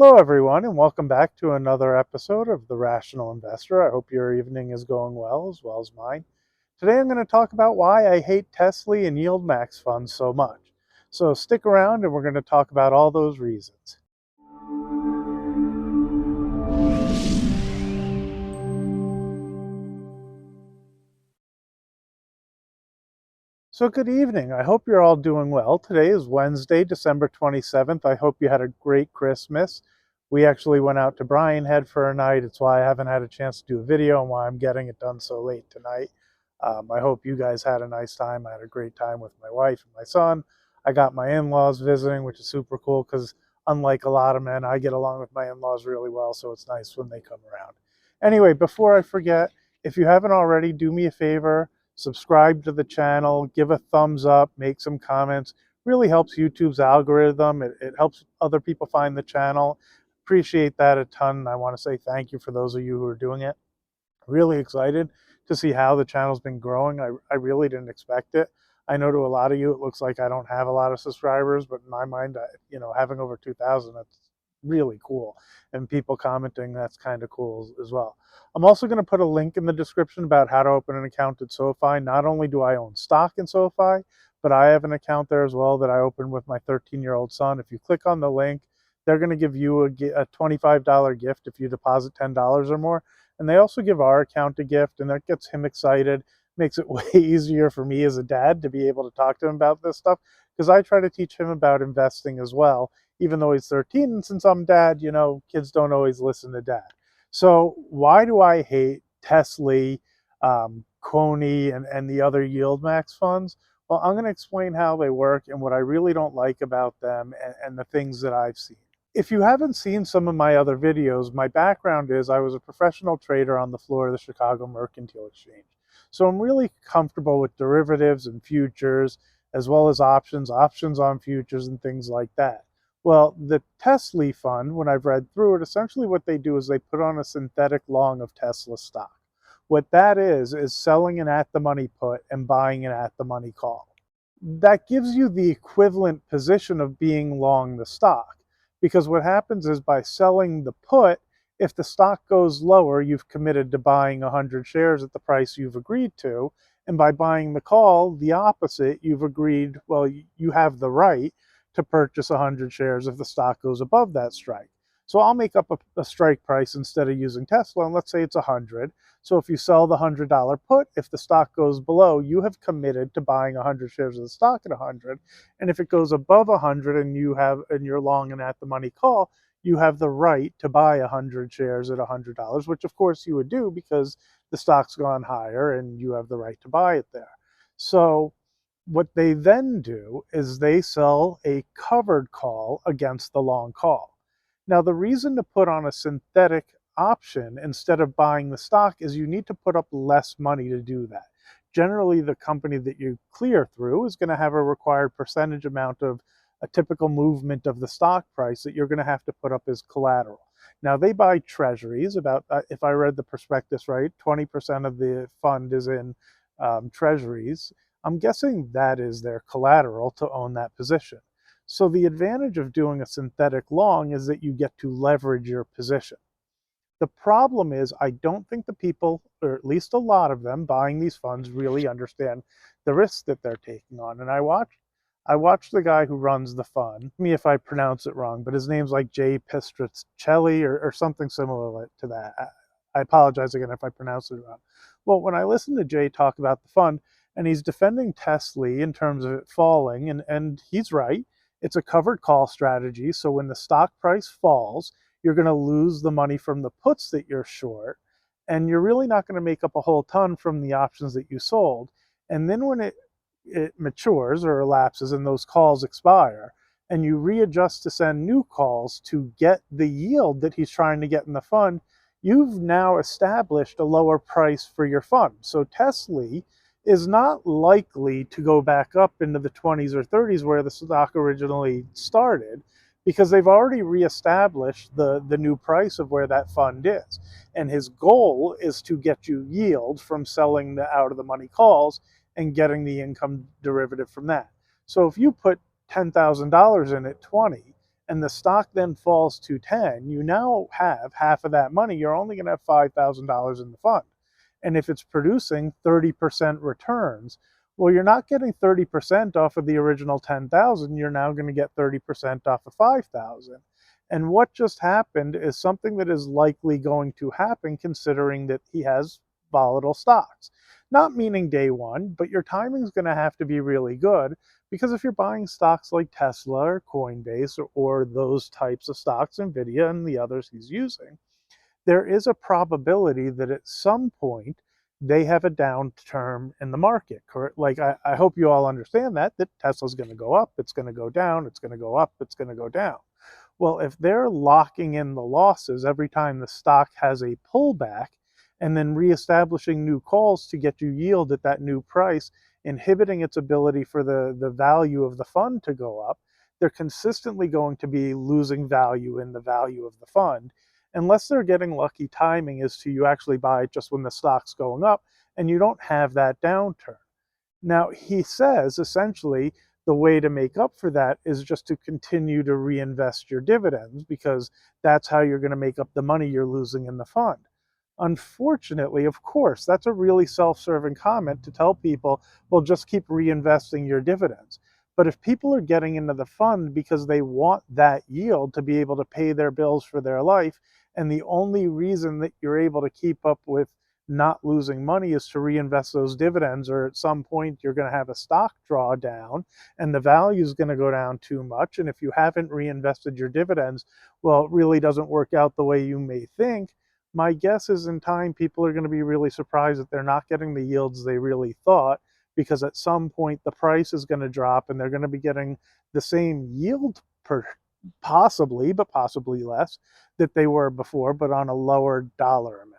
Hello, everyone, and welcome back to another episode of The Rational Investor. I hope your evening is going well as mine. Today, I'm going to talk about why I hate TSLY and YieldMax funds so much. So stick around, and we're going to talk about all those reasons. So good evening. I hope you're all doing well. Today is Wednesday, December 27th. I hope you had a great Christmas. We actually went out to Brian Head for a night. It's why I haven't had a chance to do a video and why I'm getting it done so late tonight. I hope you guys had a nice time. I had a great time with my wife and my son. I got my in-laws visiting, which is super cool because unlike a lot of men, I get along with my in-laws really well, so it's nice when they come around. Anyway, before I forget, if you haven't already, do me a favor, subscribe to the channel, give a thumbs up, make some comments. Really helps YouTube's algorithm. It helps other people find the channel. Appreciate that a ton. I want to say thank you for those of you who are doing it. Really excited to see how the channel's been growing. I really didn't expect it. I know to a lot of you it looks like I don't have a lot of subscribers, but in my mind, having over 2,000, that's really cool. And people commenting, that's kind of cool as well. I'm also going to put a link in the description about how to open an account at Sofi. Not only do I own stock in Sofi, but I have an account there as well that I opened with my 13-year-old son. If you click on the link, they're going to give you a $25 gift if you deposit $10 or more. And they also give our account a gift, and that gets him excited, makes it way easier for me as a dad to be able to talk to him about this stuff, because I try to teach him about investing as well, even though he's 13. And since I'm dad, kids don't always listen to dad. So why do I hate TSLY, Coney, and the other YieldMax funds? Well, I'm going to explain how they work and what I really don't like about them and the things that I've seen. If you haven't seen some of my other videos, my background is I was a professional trader on the floor of the Chicago Mercantile Exchange. So I'm really comfortable with derivatives and futures, as well as options on futures and things like that. Well, the TSLY fund, when I've read through it, essentially what they do is they put on a synthetic long of Tesla stock. What that is selling an at-the-money put and buying an at-the-money call. That gives you the equivalent position of being long the stock. Because what happens is by selling the put, if the stock goes lower, you've committed to buying 100 shares at the price you've agreed to. And by buying the call, the opposite, you've agreed, well, you have the right to purchase 100 shares if the stock goes above that strike. So I'll make up a strike price instead of using Tesla, and let's say it's 100. So if you sell the $100 put, if the stock goes below, you have committed to buying 100 shares of the stock at 100. And if it goes above 100 and you're long and at the money call, you have the right to buy 100 shares at $100, which of course you would do because the stock's gone higher and you have the right to buy it there. So what they then do is they sell a covered call against the long call. Now, the reason to put on a synthetic option instead of buying the stock is you need to put up less money to do that. Generally, the company that you clear through is going to have a required percentage amount of a typical movement of the stock price that you're going to have to put up as collateral. Now, they buy treasuries. About, if I read the prospectus right, 20% of the fund is in treasuries. I'm guessing that is their collateral to own that position. So the advantage of doing a synthetic long is that you get to leverage your position. The problem is I don't think the people, or at least a lot of them buying these funds, really understand the risks that they're taking on. And I watched the guy who runs the fund, me if I pronounce it wrong, but his name's like Jay Pistricelli or something similar to that. I apologize again if I pronounce it wrong. Well, when I listen to Jay talk about the fund, and he's defending TSLY in terms of it falling, and he's right. It's a covered call strategy. So when the stock price falls, you're going to lose the money from the puts that you're short, and you're really not going to make up a whole ton from the options that you sold. And then when it matures or elapses and those calls expire, and you readjust to send new calls to get the yield that he's trying to get in the fund, you've now established a lower price for your fund. So TSLY is not likely to go back up into the 20s or 30s where the stock originally started, because they've already reestablished the new price of where that fund is. And his goal is to get you yield from selling the out of the money calls and getting the income derivative from that. So if you put $10,000 in at 20 and the stock then falls to 10, you now have half of that money. You're only going to have $5,000 in the fund. And if it's producing 30% returns, well, you're not getting 30% off of the original 10,000. You're now going to get 30% off of 5,000. And what just happened is something that is likely going to happen considering that he has volatile stocks. Not meaning day one, but your timing is going to have to be really good, because if you're buying stocks like Tesla or Coinbase or those types of stocks, Nvidia and the others he's using, there is a probability that at some point they have a downturn in the market. Correct? Like I hope you all understand that Tesla's going to go up, it's going to go down, it's going to go up, it's going to go down. Well, if they're locking in the losses every time the stock has a pullback and then reestablishing new calls to get you yield at that new price, inhibiting its ability for the value of the fund to go up, they're consistently going to be losing value in the value of the fund, unless they're getting lucky timing as to you actually buy it just when the stock's going up and you don't have that downturn. Now, he says essentially the way to make up for that is just to continue to reinvest your dividends, because that's how you're going to make up the money you're losing in the fund. Unfortunately, of course, that's a really self-serving comment to tell people, well, just keep reinvesting your dividends. But if people are getting into the fund because they want that yield to be able to pay their bills for their life, and the only reason that you're able to keep up with not losing money is to reinvest those dividends, or at some point you're going to have a stock drawdown and the value is going to go down too much. And if you haven't reinvested your dividends, well, it really doesn't work out the way you may think. My guess is in time, people are going to be really surprised that they're not getting the yields they really thought, because at some point the price is going to drop and they're going to be getting the same yield per possibly, but possibly less, that they were before, but on a lower dollar amount.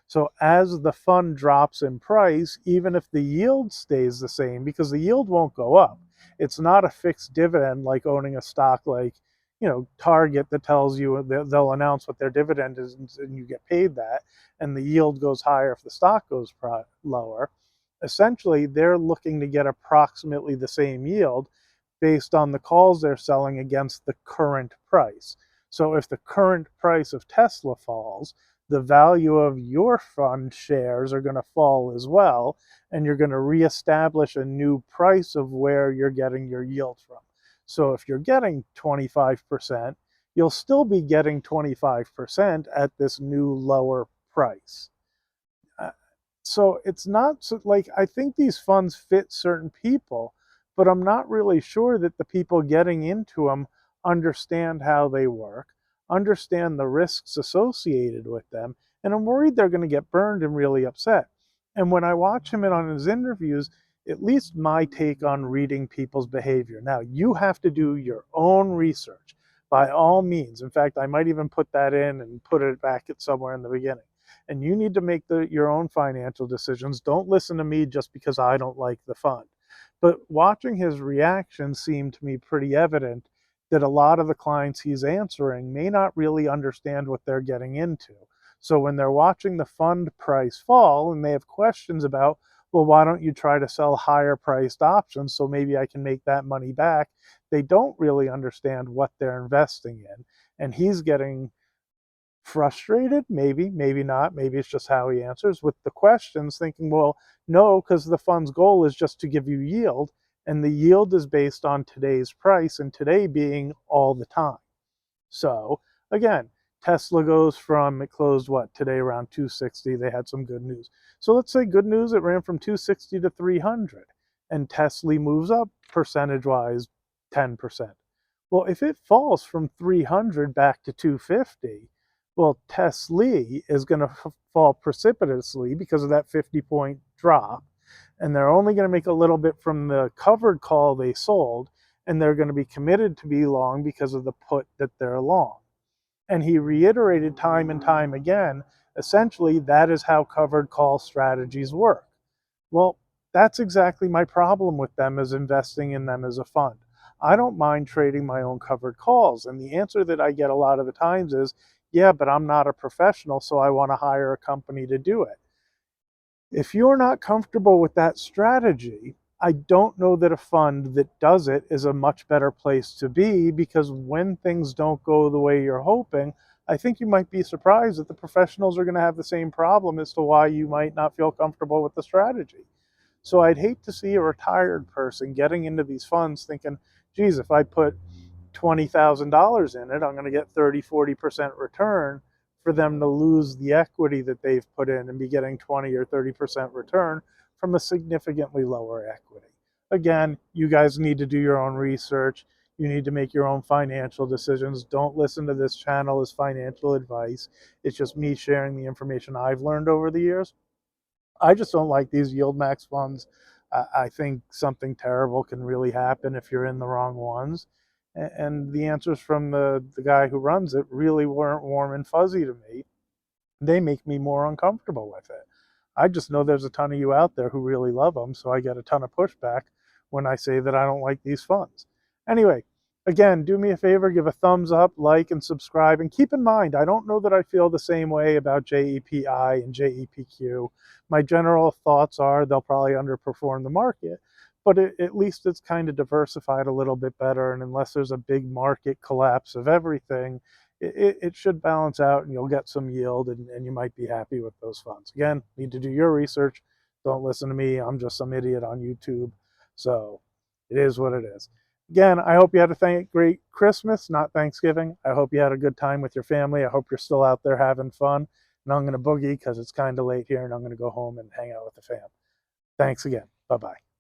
So as the fund drops in price, even if the yield stays the same, because the yield won't go up, it's not a fixed dividend like owning a stock like, Target, that tells you they'll announce what their dividend is and you get paid that, and the yield goes higher if the stock goes lower. Essentially, they're looking to get approximately the same yield based on the calls they're selling against the current price. So if the current price of Tesla falls, the value of your fund shares are going to fall as well, and you're going to reestablish a new price of where you're getting your yield from. So if you're getting 25%, you'll still be getting 25% at this new lower price. So it's not so, like, I think these funds fit certain people, but I'm not really sure that the people getting into them understand how they work, understand the risks associated with them, and I'm worried they're going to get burned and really upset. And when I watch him on his interviews, at least my take on reading people's behavior. Now, you have to do your own research by all means. In fact, I might even put that in and put it back at somewhere in the beginning, and you need to make your own financial decisions. Don't listen to me just because I don't like the fund. But watching his reaction seemed to me pretty evident that a lot of the clients he's answering may not really understand what they're getting into. So when they're watching the fund price fall and they have questions about, well, why don't you try to sell higher priced options so maybe I can make that money back? They don't really understand what they're investing in. And he's getting frustrated, maybe not, maybe it's just how he answers with the questions, thinking, well, no, because the fund's goal is just to give you yield, and the yield is based on today's price, and today being all the time. So again, Tesla goes from, it closed what today, around 260. They had some good news, so let's say good news, it ran from 260 to 300, and Tesla moves up percentage wise 10%. Well, if it falls from 300 back to 250, well, TSLY is going to fall precipitously because of that 50-point drop, and they're only going to make a little bit from the covered call they sold, and they're going to be committed to be long because of the put that they're long. And he reiterated time and time again, essentially, that is how covered call strategies work. Well, that's exactly my problem with them, as investing in them as a fund. I don't mind trading my own covered calls. And the answer that I get a lot of the times is, yeah, but I'm not a professional, so I want to hire a company to do it. If you're not comfortable with that strategy, I don't know that a fund that does it is a much better place to be, because when things don't go the way you're hoping, I think you might be surprised that the professionals are going to have the same problem as to why you might not feel comfortable with the strategy. So I'd hate to see a retired person getting into these funds thinking, geez, if I put $20,000 in it, I'm going to get 30–40% return, for them to lose the equity that they've put in and be getting 20 or 30% return from a significantly lower equity. Again, you guys need to do your own research. You need to make your own financial decisions. Don't listen to this channel as financial advice. It's just me sharing the information I've learned over the years. I just don't like these Yieldmax funds. I think something terrible can really happen if you're in the wrong ones. And the answers from the guy who runs it really weren't warm and fuzzy to me. They make me more uncomfortable with it. I just know there's a ton of you out there who really love them, so I get a ton of pushback when I say that I don't like these funds. Anyway, again, do me a favor, give a thumbs up, like, and subscribe. And keep in mind, I don't know that I feel the same way about JEPI and JEPQ. My general thoughts are they'll probably underperform the market, but at least it's kind of diversified a little bit better. And unless there's a big market collapse of everything, it should balance out and you'll get some yield, and you might be happy with those funds. Again, need to do your research. Don't listen to me. I'm just some idiot on YouTube. So it is what it is. Again, I hope you had a great Christmas, not Thanksgiving. I hope you had a good time with your family. I hope you're still out there having fun. And I'm going to boogie because it's kind of late here, and I'm going to go home and hang out with the fam. Thanks again. Bye-bye.